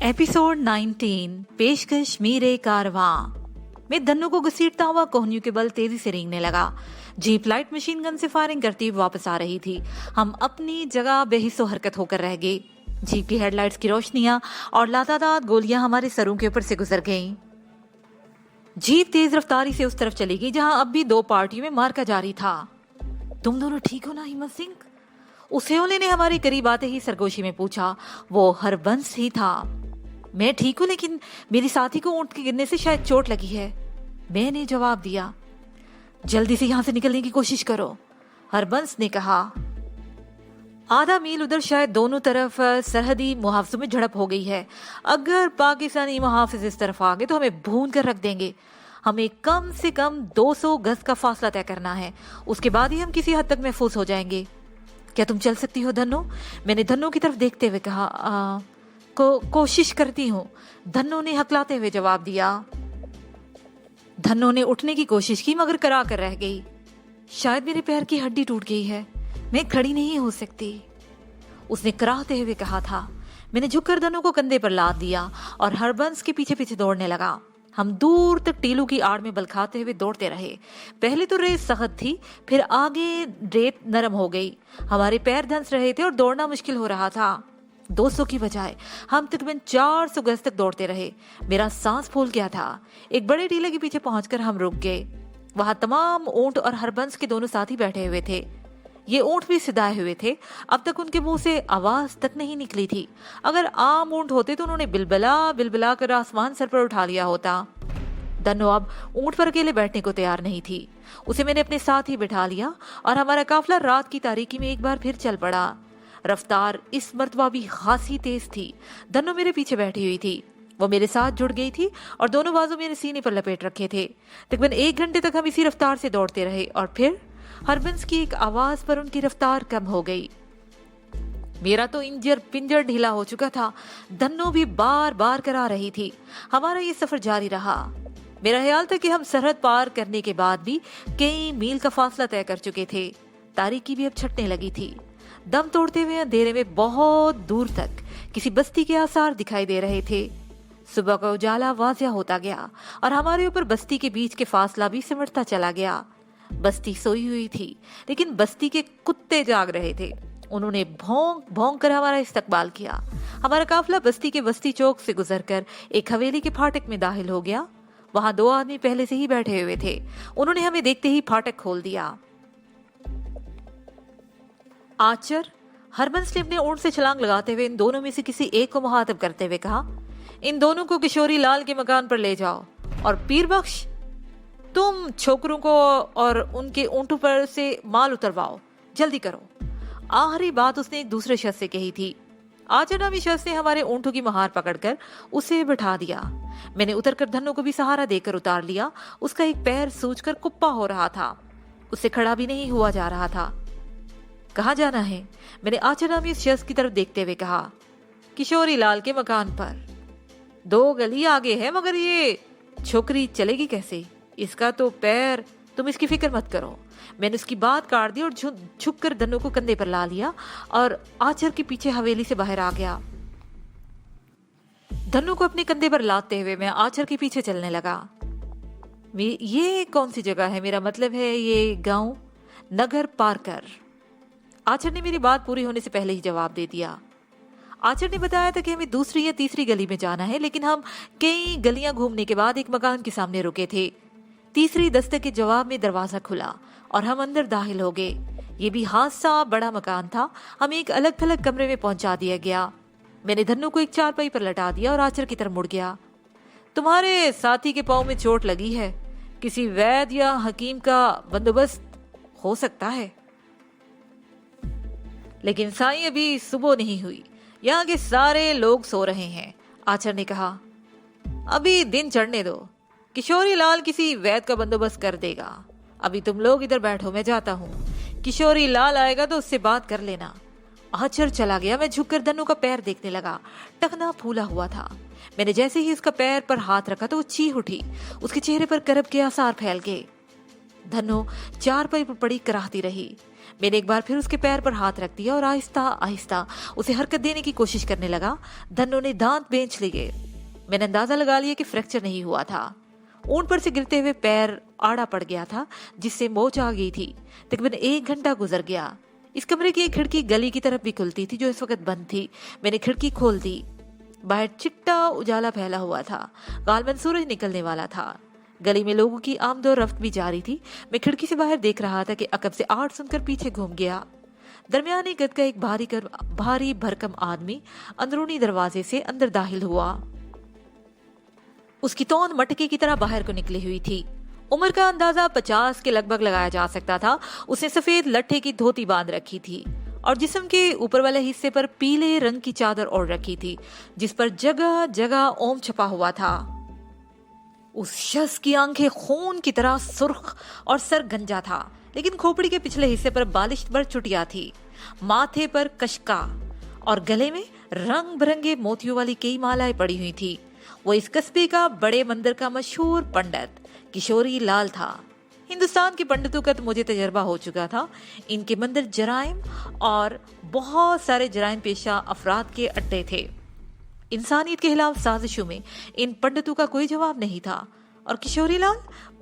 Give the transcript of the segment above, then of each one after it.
Episode 19 पेशकश मीरे कारवां में धन्नो को घसीटता हुआ कोहनियों के बल तेजी से रेंगने लगा। जीप लाइट मशीन गन से फायरिंग करती हुई वापस आ रही थी। हम अपनी जगह बेहिस्सो हरकत होकर रह गए। जीप की हेडलाइट्स की रोशनियां और लातादाद गोलियां हमारे सरों के ऊपर से गुजर गईं। जीप तेज रफ्तारी से उस तरफ चली गई जहां अब भी दो पार्टियों में मार्का जारी था। तुम दोनों ठीक हो ना हिम्मत सिंह? उस हेयोले ने हमारे करीब आते ही सरगोशी में पूछा। वो हरबंस ही था। मैं ठीक हूं, लेकिन मेरी साथी को ऊंट के गिरने से शायद चोट लगी है, मैंने जवाब दिया। जल्दी से यहां से निकलने की कोशिश करो, हरबंस ने कहा। आधा मील उधर शायद दोनों तरफ सरहदी मुहाफिजों में झड़प हो गई है। अगर पाकिस्तानी मुहाफिज इस तरफ आ गए तो हमें भून कर रख देंगे। हमें कम से कम 200 गज का फासला तय करना है, उसके बाद ही हम किसी हद तक महफूज हो जाएंगे। क्या तुम चल सकती हो धन्नो? मैंने धन्नो की तरफ देखते हुए कहा। कोशिश करती हूँ, धन्नो ने हकलाते हुए जवाब दिया। धन्नो ने उठने की कोशिश की मगर करा कर रह गई। शायद मेरे पैर की हड्डी टूट गई है, मैं खड़ी नहीं हो सकती, उसने कराहते हुए कहा था। मैंने झुककर धन्नो को कंधे पर लाद दिया और हरबंस के पीछे पीछे दौड़ने लगा। हम दूर तक टीलू की आड़ में बल खाते हुए दौड़ते रहे। पहले तो रेत सख्त थी, फिर आगे रेत नरम हो गई। हमारे पैर धंस रहे थे और दौड़ना मुश्किल हो रहा था। 200 की बजाय हम तकरीबन 400 गज तक दौड़ते रहे। मेरा सांस फूल गया था। एक बड़े टीले के पीछे पहुंचकर हम रुक गए। वहां तमाम ऊंट और हरबंस के दोनों साथी बैठे हुए थे। ये ऊंट भी सिधाए हुए थे। अब तक उनके मुंह से आवाज तक नहीं निकली थी। अगर आम ऊंट होते तो उन्होंने बिलबिला बिलबिला कर आसमान सर पर उठा लिया होता। धन्नो अब ऊंट पर अकेले बैठने को तैयार नहीं थी। उसे मैंने अपने साथ ही बिठा लिया और हमारा काफिला रात की तारीकी में एक बार फिर चल पड़ा। रफ्तार इस मर्तबा भी खासी तेज थी। धन्नो मेरे पीछे बैठी हुई थी। वो मेरे साथ जुड़ गई थी और दोनों बाजू मेरे सीने पर लपेट रखे थे। तकरीबन 1 घंटे तक हम इसी रफ्तार से दौड़ते रहे और फिर हरबंस की एक आवाज पर उनकी रफ्तार कम हो गई। मेरा तो पिंजर ढीला हो चुका था। धन्नो भी बार बार करा रही थी। हमारा ये सफर जारी रहा। मेरा ख्याल था कि हम सरहद पार करने के बाद भी कई मील का फासला तय कर चुके थे। तारीकी भी अब छटने लगी थी। दम तोड़ते हुए अंधेरे में बहुत दूर तक किसी बस्ती के आसार दिखाई दे रहे थे। सुबह का उजाला वाज़िया होता गया और हमारे ऊपर बस्ती के बीच के फासला भी सिमटता चला गया। बस्ती सोई हुई थी, लेकिन बस्ती के कुत्ते जाग रहे थे। उन्होंने भौंक भौंक कर हमारा इस्तकबाल किया। हमारा काफिला बस्ती के बस्ती चौक से गुजरकर एक हवेली के फाटक में दाखिल हो गया। वहां 2 आदमी पहले से ही बैठे हुए थे। उन्होंने हमें देखते ही फाटक खोल दिया। आचर, हरबंस ने अपने ऊंट से छलांग लगाते हुए इन दोनों में से किसी एक को मुखातब करते हुए कहा। इन दोनों को किशोरी लाल के मकान पर ले जाओ और पीर बख्श, तुम छोकरों को और उनके ऊंटों पर से माल उतरवाओ, जल्दी करो। आखिरी बात उसने एक दूसरे शख्स से कही थी। आचर नामी शख्स ने हमारे ऊंटों की महार पकड़कर उसे बिठा दिया। मैंने उतरकर धन्नो को भी सहारा देकर उतार लिया। उसका एक पैर सूजकर कुप्पा हो रहा था। उससे खड़ा भी नहीं हुआ जा रहा था। कहाँ जाना है? मैंने आचर नामी उस शख्स की तरफ देखते हुए कहा। किशोरी लाल के मकान पर। 2 गली आगे है, मगर ये छोकरी चलेगी कैसे? इसका तो पैर, तुम इसकी फिक्र मत करो। मैंने उसकी बात काट दी और झुक कर धन्नो को कंधे पर ला लिया और आचर के पीछे हवेली से बाहर आ गया। धन्नो को अपने कंधे पर लादते हुए मैं आचर के पीछे चलने लगा। ये कौन सी जगह है? मेरा मतलब है ये गांव नगर पार कर। आचर ने मेरी बात पूरी होने से पहले ही जवाब दे दिया। आचर ने बताया था कि हमें दूसरी या तीसरी गली में जाना है, लेकिन हम कई गलियां घूमने के बाद एक मकान के सामने रुके थे। तीसरी दस्तक के जवाब में दरवाजा खुला और हम अंदर दाखिल हो गए। ये भी हादसा बड़ा मकान था। हमें एक अलग थलग कमरे में पहुंचा दिया गया। मैंने धन्नो को एक चारपाई पर लटा दिया और आचर की तरफ मुड़ गया। तुम्हारे साथी के पाँव में चोट लगी है, किसी वैद्य या हकीम का बंदोबस्त हो सकता है। लेकिन साईं, अभी सुबह नहीं हुई, यहाँ के सारे लोग सो रहे हैं, आचर ने कहा। अभी दिन चढ़ने दो, किशोरी लाल किसी वैद्य का बंदोबस्त कर देगा। अभी तुम लोग इधर बैठो, मैं जाता हूँ। किशोरी लाल आएगा तो उससे बात कर लेना। आचर चला गया। मैं झुककर धन्नो का पैर देखने लगा। टखना फूला हुआ था। मैंने जैसे ही उसका पैर पर हाथ रखा तो वो चीख उठी। उसके चेहरे पर करब के आसार फैल गए। धन्नो चारपाई पर पड़ी कराहती रही। मैंने एक बार फिर उसके पैर पर हाथ रख दिया और आहिस्ता आहिस्ता उसे हरकत देने की कोशिश करने लगा। धन्नो ने दांत बेंच लिए। मैंने अंदाजा लगा लिया कि फ्रैक्चर नहीं हुआ था। ऊंट पर से गिरते हुए पैर आड़ा पड़ गया था, जिससे मोच आ गई थी। तकरीबन 1 घंटा गुजर गया। इस कमरे की एक खिड़की गली की तरफ भी खुलती थी, जो इस वक्त बंद थी। मैंने खिड़की खोल दी। बाहर चिट्टा उजाला फैला हुआ था। गालबन सूरज निकलने वाला था। गली में लोगों की आमदोरफ्त भी जारी थी। मैं खिड़की से बाहर देख रहा था कि अकब से आठ सुनकर पीछे घूम गया। दरमियाने कद का एक भारी भरकम आदमी अंदरूनी दरवाजे से अंदर दाखिल हुआ। उसकी तौंद मटके की तरह बाहर को निकली हुई थी। उम्र का अंदाजा 50 के लगभग लगाया जा सकता था। उसने सफेद लट्ठे की धोती बांध रखी थी और जिस्म के ऊपर वाले हिस्से पर पीले रंग की चादर ओढ़ रखी थी, जिस पर जगह जगह ओम छपा हुआ था। उस शख्स की आंखें खून की तरह सुर्ख और सर गंजा था, लेकिन खोपड़ी के पिछले हिस्से पर बालिश पर चुटिया थी। माथे पर कशका और गले में रंग बिरंगे मोतियों वाली कई मालाएं पड़ी हुई थी। वो इस कस्बे का बड़े मंदिर का मशहूर पंडित किशोरी लाल था। हिंदुस्तान के पंडितों का तो मुझे तजर्बा हो चुका था। इनके मंदिर जराइम और बहुत सारे जराइम पेशा अफराद के अड्डे थे। इंसानियत के खिलाफ साजिशों में इन पंडितों का कोई जवाब नहीं था। और किशोरी लाल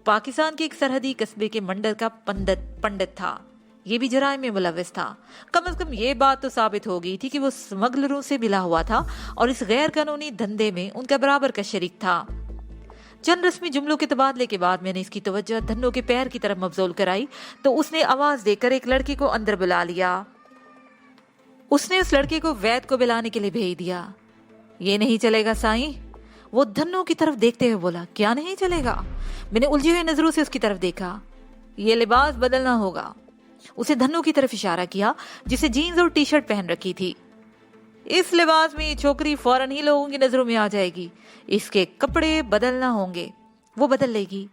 पाकिस्तान के एक सरहदी कस्बे के मंडल का पंडित था। ये भी जराइम में मुलविस था। कम से कम ये बात तो साबित हो गई थी कि वो स्मगलरों से मिला हुआ था और इस गैर कानूनी धंधे में उनका बराबर का शरीक था। चंद रस्मी जुमलों के तबादले के बाद मैंने इसकी तवज्जो धन्नो के पैर की तरफ मबजूल कराई तो उसने आवाज देकर एक लड़के को अंदर बुला लिया। उसने उस लड़के को वैद को बुलाने के लिए भेज दिया। ये नहीं चलेगा साईं, वो धन्नो की तरफ देखते हुए बोला। क्या नहीं चलेगा? मैंने उलझी हुई नजरों से उसकी तरफ देखा। ये लिबास बदलना होगा। उसे धन्नो की तरफ इशारा किया, जिसे जीन्स और टी शर्ट पहन रखी थी। इस लिबास में ये छोकरी फौरन ही लोगों की नजरों में आ जाएगी। इसके कपड़े बदलना होंगे। वो बदल लेगी।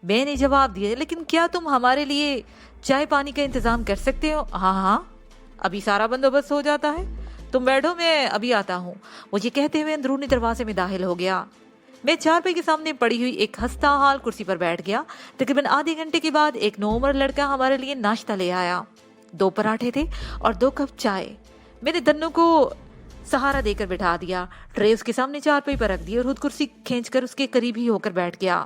मैंने जवाब दिया, लेकिन क्या तुम हमारे लिए चाय पानी का इंतजाम कर सकते हो? हाँ हाँ, अभी सारा बंदोबस्त हो जाता है, तुम बैठो, मैं अभी आता हूँ। वो ये कहते हुए अंदरूनी दरवाजे में दाखिल हो गया। मैं चारपाई के सामने पड़ी हुई एक हंसता हाल कुर्सी पर बैठ गया। तकरीबन आधे घंटे के बाद एक नौमर लड़का हमारे लिए नाश्ता ले आया। 2 पराठे थे और 2 कप चाय। मैंने धन्नो को सहारा देकर बिठा दिया। ट्रे उसके सामने चारपाई पर रख दी और खुद कुर्सी खींचकर उसके करीब ही होकर बैठ गया।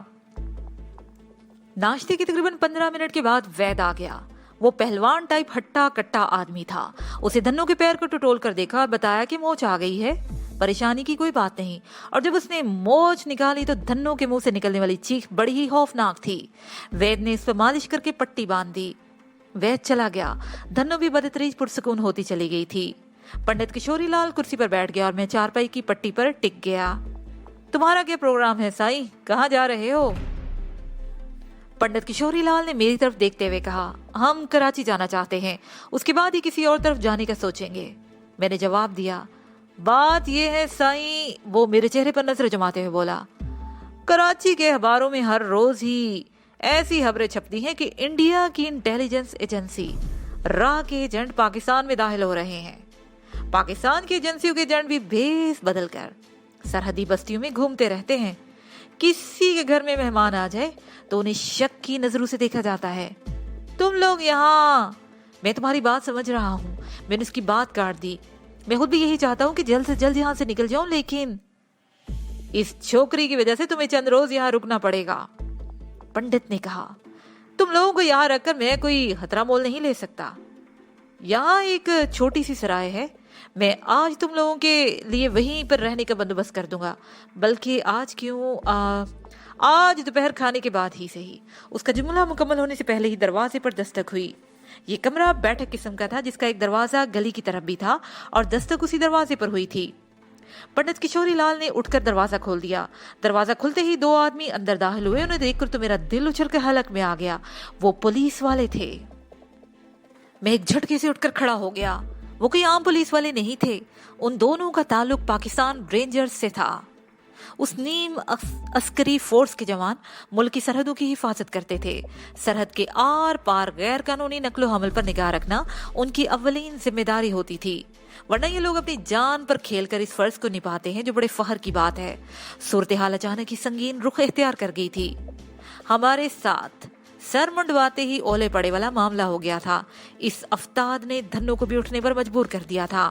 नाश्ते के तकरीबन 15 मिनट के बाद वैद आ गया। वो पहलवान टाइप हट्टा कट्टा आदमी था। उसे धन्नो के पैर को टटोल कर देखा और बताया कि मोच आ गई है, परेशानी की कोई बात नहीं। और जब उसने मोच निकाली तो धन्नो के मुंह से निकलने वाली चीख बड़ी ही खौफनाक थी। वैद ने इस पर मालिश करके पट्टी बांध दी। वैद चला गया। धन्नो भी बदतरीज पुरसकून होती चली गई थी। पंडित किशोरी लाल कुर्सी पर बैठ गया और मैं चारपाई की पट्टी पर टिक गया। तुम्हारा क्या प्रोग्राम है साईं? कहाँ जा रहे हो? पंडित किशोरी लाल ने मेरी तरफ देखते हुए कहा, हम कराची जाना चाहते हैं, उसके बाद ही किसी और तरफ जाने का सोचेंगे। मैंने जवाब दिया, बात यह है साईं। वो मेरे चेहरे पर नजर जमाते हुए बोला, कराची के अखबारों में हर रोज ही ऐसी खबरें छपती हैं कि इंडिया की इंटेलिजेंस एजेंसी राह के एजेंट पाकिस्तान में दाखिल हो रहे हैं। पाकिस्तान की एजेंसियों के एजेंट भी भेस बदल कर सरहदी बस्तियों में घूमते रहते हैं। किसी के घर में मेहमान आ जाए तो उन्हें शक की नजरों से देखा जाता है। तुम लोग यहाँ, मैं तुम्हारी बात समझ रहा हूँ। मैंने उसकी बात काट दी। मैं खुद भी यही चाहता हूँ कि जल्द से जल्द यहाँ से निकल जाऊं, लेकिन इस छोकरी की वजह से तुम्हें चंद रोज यहाँ रुकना पड़ेगा। पंडित ने कहा, तुम लोगों को यहाँ रखकर मैं कोई खतरा मोल नहीं ले सकता। यहाँ एक छोटी सी सराय है, मैं आज तुम लोगों के लिए वहीं पर रहने का बंदोबस्त कर दूंगा। बल्कि आज क्यों, आज दोपहर खाने के बाद ही सही। उसका जुमला मुकम्मल होने से पहले ही दरवाजे पर दस्तक हुई। ये कमरा बैठक किस्म का था, जिसका एक दरवाजा गली की तरफ भी था और दस्तक उसी दरवाजे पर हुई थी। पंडित किशोरी लाल ने उठकर दरवाजा खोल दिया। दरवाजा खुलते ही 2 आदमी अंदर दाखिल हुए। उन्हें देखकर तो मेरा दिल उछल कर हलक में आ गया। वो पुलिस वाले थे। मैं एक झटके से उठकर खड़ा हो गया। वो कोई आम पुलिस वाले नहीं थे। उन दोनों का ताल्लुक पाकिस्तान रेंजर्स से था। उस नीम अस्करी फोर्स के जवान मुल्क की सरहदों की हिफाजत करते थे। सरहद के आर पार गैर कानूनी नकलो हमल पर निगाह रखना उनकी अव्वलीन जिम्मेदारी होती थी, वरना ये लोग अपनी जान पर खेलकर इस फर्ज को निभाते हैं, जो बड़े फखर की बात है। सूरत हाल अचानक ही संगीन रुख इख्तियार कर गई थी। हमारे साथ सर मुंडवाते ही ओले पड़े वाला मामला हो गया था। इस अफ्ताद ने धन्नो को भी उठने पर मजबूर कर दिया था।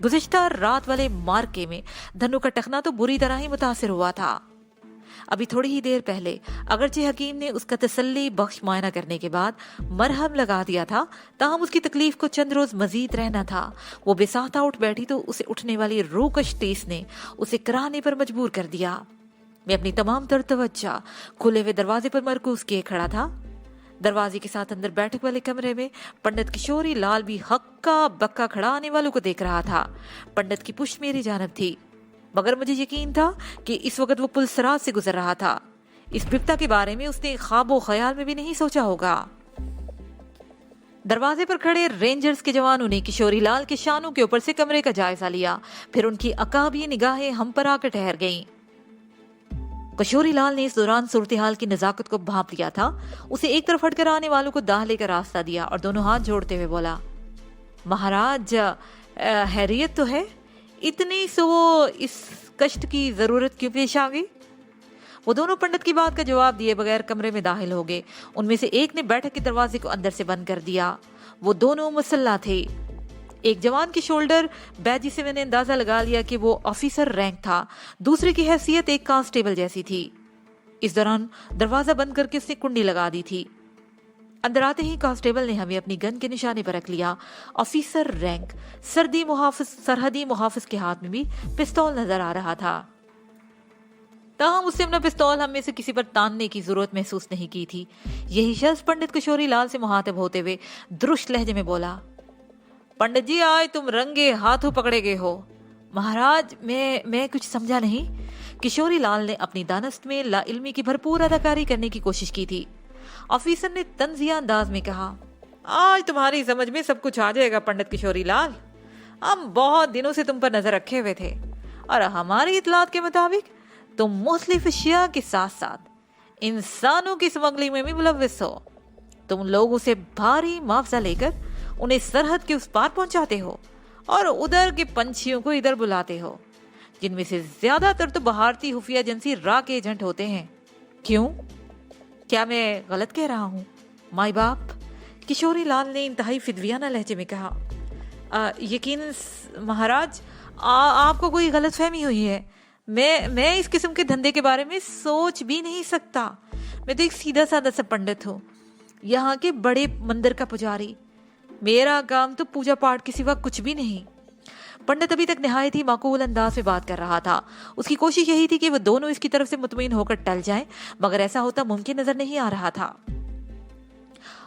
गुज़िश्ता रात वाले मार्के में धन्नो का टखना तो बुरी तरह ही मुतासिर हुआ था। अभी थोड़ी ही देर पहले अगरचे हकीम ने उसका तसल्ली बख्श मुआयना करने के बाद मरहम लगा दिया था, ताहम उसकी तकलीफ को चंद रोज मजीद रहना था। वो बेसाख्ता उठ बैठी तो उसे उठने वाली रूकश टीस ने उसे कराहने पर मजबूर कर दिया। मैं अपनी तमाम तर तवज्जो खुले हुए दरवाजे पर मरकूज किए खड़ा था। दरवाजे के साथ अंदर बैठक वाले कमरे में पंडित किशोरी लाल भी हक्का बक्का खड़ा आने वालों को देख रहा था। पंडित की पुष्ट मेरी जानब थी, मगर मुझे यकीन था कि इस वक्त वो पुल सिरात से गुजर रहा था। इस बिपता के बारे में उसने ख्वाबो ख्याल में भी नहीं सोचा होगा। दरवाजे पर खड़े रेंजर्स के जवानों ने किशोरी लाल के शानों के ऊपर से कमरे का जायजा लिया, फिर उनकी अकाबी निगाहें हम पर आकर ठहर गईं। किशोरी लाल ने इस दौरान सूरत हाल की नजाकत को भांप लिया था। उसे एक तरफ हटकर आने वालों को दाहले का रास्ता दिया और दोनों हाथ जोड़ते हुए बोला, महाराज हैरियत तो है, इतनी सो वो इस कष्ट की जरूरत क्यों पेश आ गई? वो दोनों पंडित की बात का जवाब दिए बगैर कमरे में दाखिल हो गए। उनमें से एक ने बैठक के दरवाजे को अंदर से बंद कर दिया। वो दोनों मुसल्ला थे। एक जवान की शोल्डर बैजी से मैंने अंदाजा लगा लिया कि वो ऑफिसर रैंक था, दूसरे की हैसियत एक कांस्टेबल जैसी थी। इस दौरान दरवाजा बंद करके उसने कुंडी लगा दी थी। अंदर आते ही कांस्टेबल ने हमें अपनी गन के निशाने पर रख लिया। ऑफिसर रैंक सरहदी मुहाफिज के हाथ में भी पिस्तौल नजर आ रहा था। ताहम उससे अपना पिस्तौल हम में से किसी पर तानने की जरूरत महसूस नहीं की थी। यही शख्स पंडित किशोरी लाल से मुहातिब होते हुए दुरुस्त लहजे में बोला, पंडित जी आज तुम रंगे हाथों पकड़े गए हो। महाराज मैं कुछ समझा नहीं। किशोरी लाल ने अपनी दानस्त में लाइल्मी की भरपूर अदाकारी करने की कोशिश की थी। ऑफिसर ने तंजिया अंदाज में कहा, आज तुम्हारी समझ में सब कुछ आ जाएगा पंडित किशोरी लाल। हम बहुत दिनों से तुम पर नजर रखे हुए थे और हमारी इतलात के मुताबिक तुम मुख्तलिफ अशिया के साथ साथ इंसानों की स्मगलिंग में भी मुलव्विस हो। तुम लोगों से भारी मुआवजा लेकर उन्हें सरहद के उस पार पहुंचाते हो और उधर के पंछियों को इधर बुलाते हो, जिनमें से ज्यादातर तो भारतीय खुफिया एजेंसी रा के एजेंट होते हैं। क्यों? क्या मैं गलत कह रहा हूँ? माई बाप, किशोरी लाल ने इंतहाई फिदवियाना लहजे में कहा, यकीन महाराज आपको कोई गलत फहमी हुई है। मैं इस किस्म के धंधे के बारे में सोच भी नहीं सकता। मैं तो एक सीधा साधा सा पंडित हूँ, यहाँ के बड़े मंदिर का पुजारी। मेरा काम तो पूजा पाठ के सिवा कुछ भी नहीं। पंडित अभी तक निहायत ही माकूल अंदाज में बात कर रहा था। उसकी कोशिश यही थी कि वो दोनों इसकी तरफ से मुतमईन होकर टल जाएं, मगर ऐसा होता मुमकिन नजर नहीं आ रहा था।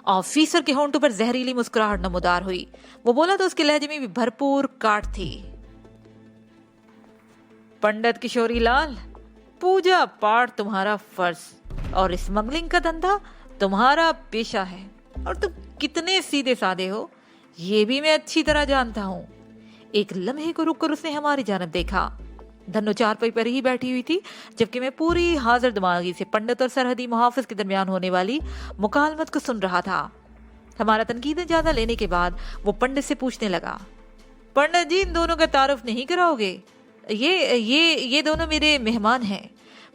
ऑफिसर के होंठों पर जहरीली मुस्कुराहट नमूदार हुई। वो बोला तो उसके लहजे में भी भरपूर काट थी। पंडित किशोरी लाल, पूजा पाठ तुम्हारा फर्ज और स्मगलिंग का धंधा तुम्हारा पेशा है, और तुम कितने सीधे साधे हो ये भी मैं अच्छी तरह जानता हूँ। एक लम्हे को रुककर उसने हमारी जानब देखा। धन्नो चारपाई पर ही बैठी हुई थी, जबकि मैं पूरी हाजिर दिमागी से पंडित और सरहदी मुहाफिज के दरमियान होने वाली मुकालमत को सुन रहा था। हमारा तनकीद ज्यादा लेने के बाद वो पंडित से पूछने लगा, पंडित जी इन दोनों का तारुफ नहीं कराओगे? ये दोनों मेरे मेहमान हैं।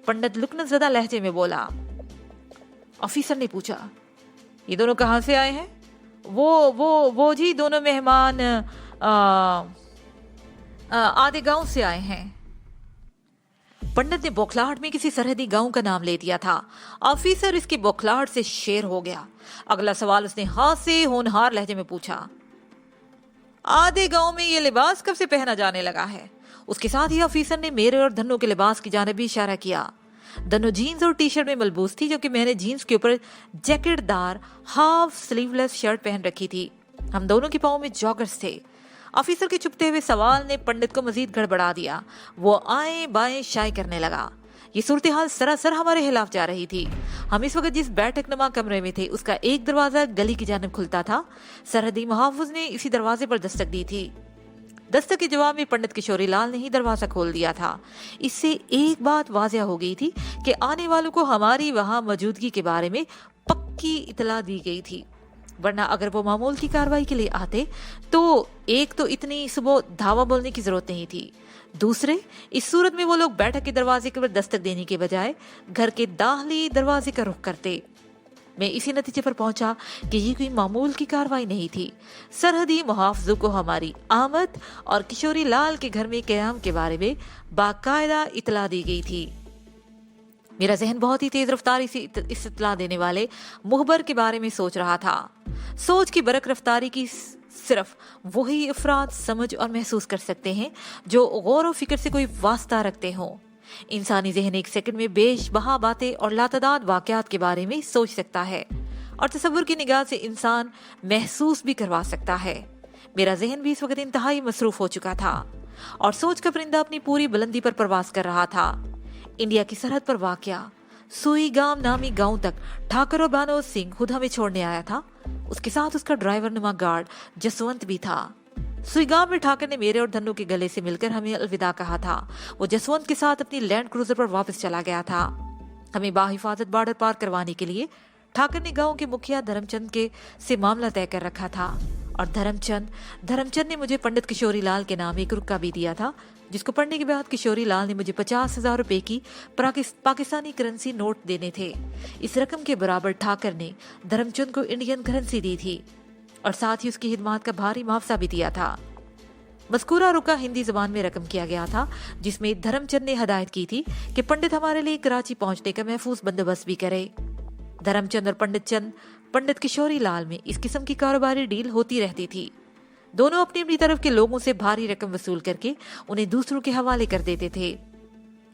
पंडित लुकनज़दा लहजे में बोला। ऑफिसर ने पूछा, ये दोनों कहाँ से आए हैं? वो जी दोनों मेहमान आधे गांव से आए हैं। पंडित ने बौखलाहट में किसी सरहदी गांव का नाम ले दिया था। ऑफिसर इसकी बौखलाहट से शेर हो गया। अगला सवाल उसने हाथ से होनहार लहजे में पूछा, आधे गांव में ये लिबास कब से पहना जाने लगा है? उसके साथ ही ऑफिसर ने मेरे और धन्नो के लिबास की जानिब भी इशारा किया। धन्नो जीन्स और टी शर्ट में मलबूस थी, जबकि मैंने जीन्स के ऊपर जैकेटदार हाफ स्लीवलेस शर्ट पहन रखी थी। हम दोनों के पाँव में जॉगर्स थे। ऑफिसर के चुपते हुए सवाल ने पंडित को मजीद गड़बड़ा दिया। वो आए बाएं शाय करने लगा। ये सूरत हाल सरासर हमारे खिलाफ जा रही थी। हम इस वक्त जिस बैठक नुमा कमरे में थे, उसका एक दरवाजा गली की जानिब खुलता था। सरहदी मुहाफिज ने इसी दरवाजे पर दस्तक दी थी। दस्तक के जवाब में पंडित किशोरी लाल ने ही दरवाजा खोल दिया था। इससे एक बात वाज़िया हो गई थी कि आने वालों को हमारी वहां मौजूदगी के बारे में पक्की इतला दी गई थी, वरना अगर वो मामूल की कार्रवाई के लिए आते तो एक तो इतनी सुबह धावा बोलने की जरूरत नहीं थी, दूसरे इस सूरत में वो लोग बैठक के दरवाजे के ऊपर दस्तक देने के बजाय घर के दाखिली दरवाजे का रुख करते। मैं इसी नतीजे पर पहुंचा कि ये कोई मामूल की कार्रवाई नहीं थी। सरहदी मुहाफिजों को हमारी आमद और किशोरी लाल के घर में क़याम के बारे में बाकायदा इतला दी गई थी। मेरा जहन बहुत ही तेज रफ्तारी से इस इतला देने वाले मुखबर के बारे में सोच रहा था। सोच की बरक रफ्तारी की सिर्फ वही अफराद समझ और महसूस कर सकते हैं जो गौर व फिक्र से कोई वास्ता रखते हों। इंसानी जहन एक सेकंड में बेशबहा बातें और लातदाद वाकयात के बारे में सोच सकता है और तसव्वुर की निगाह से इंसान महसूस भी करवा सकता है। मेरा जहन भी इस वक्त इंतहाई मसरूफ हो चुका था और सोच का परिंदा अपनी पूरी बुलंदी पर प्रवास कर रहा था। इंडिया की सरहद पर वाक़या सुईगाम नामी गांव तक ठाकर और बानोद सिंह खुद हमें छोड़ने आया था। उसके साथ उसका ड्राइवर नुमा गार्ड जसवंत भी था। सुईगाम में ठाकर ने मेरे और धन्नू के गले से मिलकर हमें अलविदा कहा था। वो जसवंत के साथ अपनी लैंड क्रूजर पर वापस चला गया था। हमें बाहिफाजत बॉर्डर पार करवाने के लिए ठाकर ने गांव के मुखिया धर्मचंद के से मामला तय कर रखा था और धर्मचंद ने मुझे पंडित किशोरी लाल के नाम एक रुक्का भी दिया था, जिसको पढ़ने के बाद किशोरी लाल ने मुझे 50,000 रुपए की पाकिस्तानी करेंसी नोट देने थे। इस रकम के बराबर ठाकर ने धर्मचंद को इंडियन करेंसी दी थी और साथ ही उसकी खिदमत का भारी मुआवजा भी दिया था। मज़कूरा रुका हिंदी जबान में रकम किया गया था, जिसमें धर्मचंद ने हदायत की थी कि पंडित हमारे लिए कराची पहुंचने का महफूज बंदोबस्त भी करे। धर्मचंद और पंडित किशोरी लाल में इस किस्म की कारोबारी डील होती रहती थी। दोनों अपनी अपनी तरफ के लोगों से भारी रकम वसूल करके उन्हें दूसरों के हवाले कर देते थे।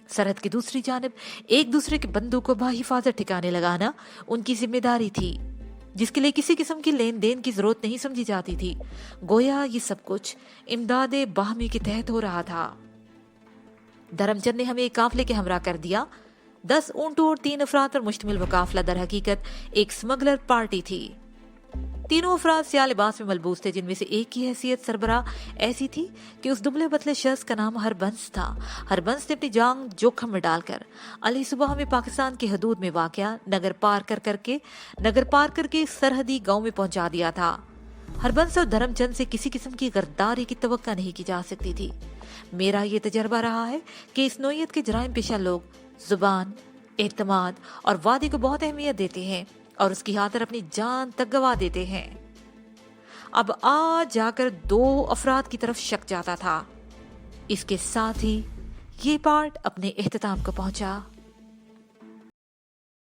सरहद की दूसरी जानिब एक दूसरे के बंदों को बाहिफाजत ठिकाने लगाना उनकी जिम्मेदारी थी, जिसके लिए किसी किस्म की लेन देन की जरूरत नहीं समझी जाती थी। गोया ये सब कुछ इमदादे बाहमी के तहत हो रहा था। धर्मचंद ने हमें एक काफले के हमरा कर दिया। 10 ऊंटों और 3 अफराद पर मुश्तमिल वो काफला दर हकीकत एक स्मगलर पार्टी थी। तीनों अफराद सियाह लिबास में मलबूस थे, जिनमें से एक की हैसियत सरबराह ऐसी थी कि उस दुबले पतले शख्स का नाम हरबंस था। हरबंस ने अपनी जान जोखम में डालकर अली सुबह हमें पाकिस्तान की हदूद में वाक़या नगर पार करके सरहदी गांव में पहुंचा दिया था। हरबंस और धर्मचंद से किसी किस्म की गद्दारी की तवक्का नहीं की जा सकती थी। मेरा ये तजर्बा रहा है कि इस नौयत के जराइम पेशा लोग जुबान, एतमाद और वादे को बहुत अहमियत देते हैं और उसकी खातिर अपनी जान तक गवा देते हैं। अब आज जाकर 2 अफराद की तरफ शक जाता था। इसके साथ ही ये पार्ट अपने इख्तिताम को पहुंचा।